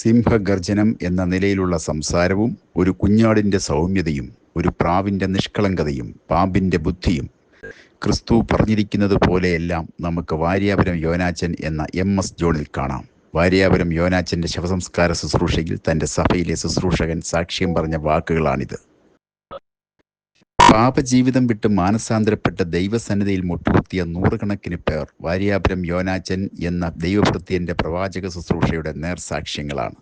സിംഹഗർജനം എന്ന നിലയിലുള്ള സംസാരവും ഒരു കുഞ്ഞാടിൻ്റെ സൗമ്യതയും ഒരു പ്രാവിൻ്റെ നിഷ്കളങ്കതയും പാമ്പിൻ്റെ ബുദ്ധിയും ക്രിസ്തു പറഞ്ഞിരിക്കുന്നത് പോലെയെല്ലാം നമുക്ക് വാര്യാപുരം യോനാച്ചൻ എന്ന എം.എസ്. ജോണിൽ കാണാം. വാര്യാപുരം യോനാച്ചൻ്റെ ശവസംസ്കാര ശുശ്രൂഷയിൽ തൻ്റെ സഭയിലെ ശുശ്രൂഷകൻ സാക്ഷ്യം പറഞ്ഞ വാക്കുകളാണിത്. പാപജീവിതം വിട്ട് മാനസാന്തരപ്പെട്ട് ദൈവസന്നിധിയിൽ മുട്ടുകുത്തിയ നൂറുകണക്കിന് പേർ വാര്യാപുരം യോനാച്ചൻ എന്ന ദൈവഭൃത്യൻ്റെ പ്രവാചക ശുശ്രൂഷയുടെ നേർസാക്ഷ്യങ്ങളാണ്.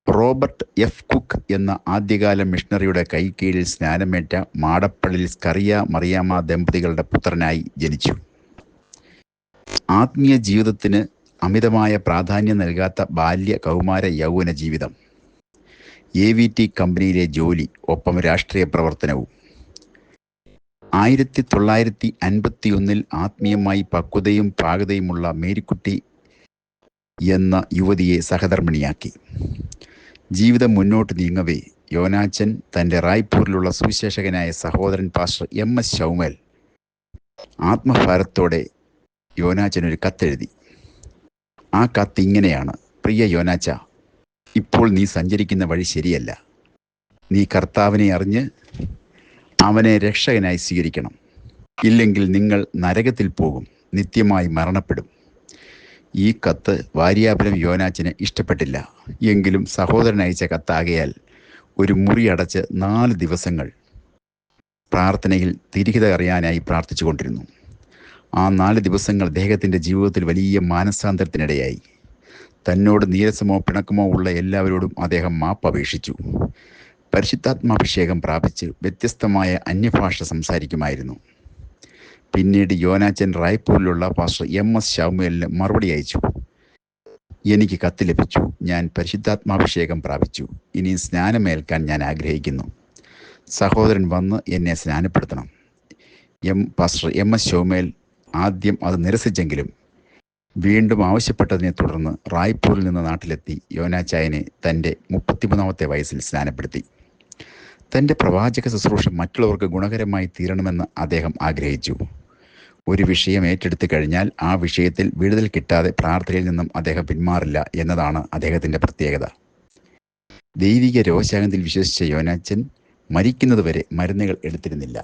Robert F. കുക്ക് എന്ന ആദ്യകാല മിഷണറിയുടെ കൈക്കീഴിൽ സ്നാനമേറ്റ മാടപ്പള്ളിൽ സ്കറിയ മറിയാമ്മ ദമ്പതികളുടെ പുത്രനായി ജനിച്ചു. ആത്മീയ ജീവിതത്തിന് അമിതമായ പ്രാധാന്യം നൽകാത്ത ബാല്യ കൗമാര യൗവന ജീവിതം, AVT കമ്പനിയിലെ ജോലി, ഒപ്പം രാഷ്ട്രീയ പ്രവർത്തനവും. 1951 ആത്മീയമായി പക്വതയും പാകതയുമുള്ള മേരിക്കുട്ടി എന്ന യുവതിയെ സഹധർമ്മിണിയാക്കി. ജീവിതം മുന്നോട്ട് നീങ്ങവേ യോനാച്ചൻ തൻ്റെ റായ്പൂരിലുള്ള സുവിശേഷകനായ സഹോദരൻ പാസ്റ്റർ M.S. ശൗമേൽ ആത്മഭാരത്തോടെ യോനാച്ചനൊരു കത്തെഴുതി. ആ കത്ത് ഇങ്ങനെയാണ്: പ്രിയ യോനാച്ച, ഇപ്പോൾ നീ സഞ്ചരിക്കുന്ന വഴി ശരിയല്ല. നീ കർത്താവിനെ അറിഞ്ഞ് അവനെ രക്ഷകനായി സ്വീകരിക്കണം. ഇല്ലെങ്കിൽ നിങ്ങൾ നരകത്തിൽ പോകും, നിത്യമായി മരണപ്പെടും. ഈ കത്ത് വാര്യാപുരം യോനാച്ചന് ഇഷ്ടപ്പെട്ടില്ല. എങ്കിലും സഹോദരൻ അയച്ച കത്താകയാൽ ഒരു മുറി അടച്ച് 4 ദിവസങ്ങൾ പ്രാർത്ഥനയിൽ തിരികെ അറിയാനായി പ്രാർത്ഥിച്ചു കൊണ്ടിരുന്നു. ആ 4 ദിവസങ്ങൾ അദ്ദേഹത്തിൻ്റെ ജീവിതത്തിൽ വലിയ മാനസാന്തരത്തിനിടയായി. തന്നോട് നീരസമോ പിണക്കമോ ഉള്ള എല്ലാവരോടും അദ്ദേഹം മാപ്പപേക്ഷിച്ചു. പരിശുദ്ധാത്മാഭിഷേകം പ്രാപിച്ച് വ്യത്യസ്തമായ അന്യഭാഷ സംസാരിക്കുമായിരുന്നു. പിന്നീട് യോനാച്ചൻ റായ്പൂരിലുള്ള പാസ്റ്റർ M.S. ശൗമേലിന് മറുപടി അയച്ചു: എനിക്ക് കത്ത് ലഭിച്ചു. ഞാൻ പരിശുദ്ധാത്മാഭിഷേകം പ്രാപിച്ചു. ഇനി സ്നാനമേൽക്കാൻ ഞാൻ ആഗ്രഹിക്കുന്നു. സഹോദരൻ വന്ന് എന്നെ സ്നാനപ്പെടുത്തണം. Pastor M.S. ശൗമേൽ ആദ്യം അത് നിരസിച്ചെങ്കിലും വീണ്ടും ആവശ്യപ്പെട്ടതിനെ തുടർന്ന് റായ്പൂരിൽ നിന്ന് നാട്ടിലെത്തി യോനാച്ചായനെ തൻ്റെ 33-ാമത്തെ വയസ്സിൽ സ്നാനപ്പെടുത്തി. തൻ്റെ പ്രവാചക ശുശ്രൂഷ മറ്റുള്ളവർക്ക് ഗുണകരമായി തീരണമെന്ന് അദ്ദേഹം ആഗ്രഹിച്ചു. ഒരു വിഷയം ഏറ്റെടുത്തു കഴിഞ്ഞാൽ ആ വിഷയത്തിൽ വിടുതൽ കിട്ടാതെ പ്രാർത്ഥനയിൽ നിന്നും അദ്ദേഹം പിന്മാറില്ല എന്നതാണ് അദ്ദേഹത്തിൻ്റെ പ്രത്യേകത. ദൈവിക രോഗശാന്തിയിൽ വിശ്വസിച്ച യോനാച്ചൻ മരിക്കുന്നതുവരെ മരുന്നുകൾ എടുത്തിരുന്നില്ല.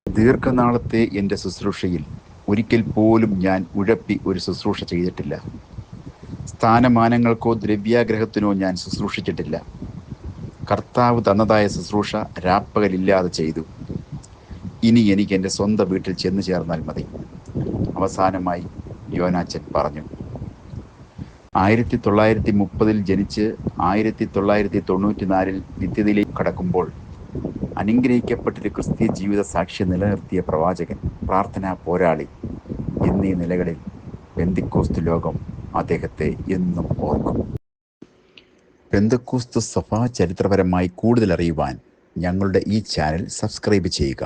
ദീർഘനാളത്തെ എൻ്റെ ശുശ്രൂഷയിൽ ഒരിക്കൽ പോലും ഞാൻ ഉഴപ്പി ഒരു ശുശ്രൂഷ ചെയ്തിട്ടില്ല. സ്ഥാനമാനങ്ങൾക്കോ ദ്രവ്യാഗ്രഹത്തിനോ ഞാൻ ശുശ്രൂഷിച്ചിട്ടില്ല. കർത്താവ് തന്നതായ ശുശ്രൂഷ രാപ്പകലില്ലാതെ ചെയ്തു. ഇനി എനിക്ക് എൻ്റെ സ്വന്തം വീട്ടിൽ ചെന്നു ചേർന്നാൽ മതി. അവസാനമായി യോനാച്ചൻ പറഞ്ഞു. 1930 ജനിച്ച് 1994 നിത്യതയിലേക്ക് കടക്കുമ്പോൾ അനുഗ്രഹിക്കപ്പെട്ടൊരു ക്രിസ്തീയ ജീവിത സാക്ഷ്യം നിലനിർത്തിയ പ്രവാചകൻ, പ്രാർത്ഥനാ പോരാളി എന്നീ നിലകളിൽ പെന്തക്കോസ്ത് ലോകം അദ്ദേഹത്തെ എന്നും ഓർക്കും. പെന്തക്കോസ്ത് സഭ ചരിത്രപരമായി കൂടുതൽ അറിയുവാൻ ഞങ്ങളുടെ ഈ ചാനൽ സബ്സ്ക്രൈബ് ചെയ്യുക.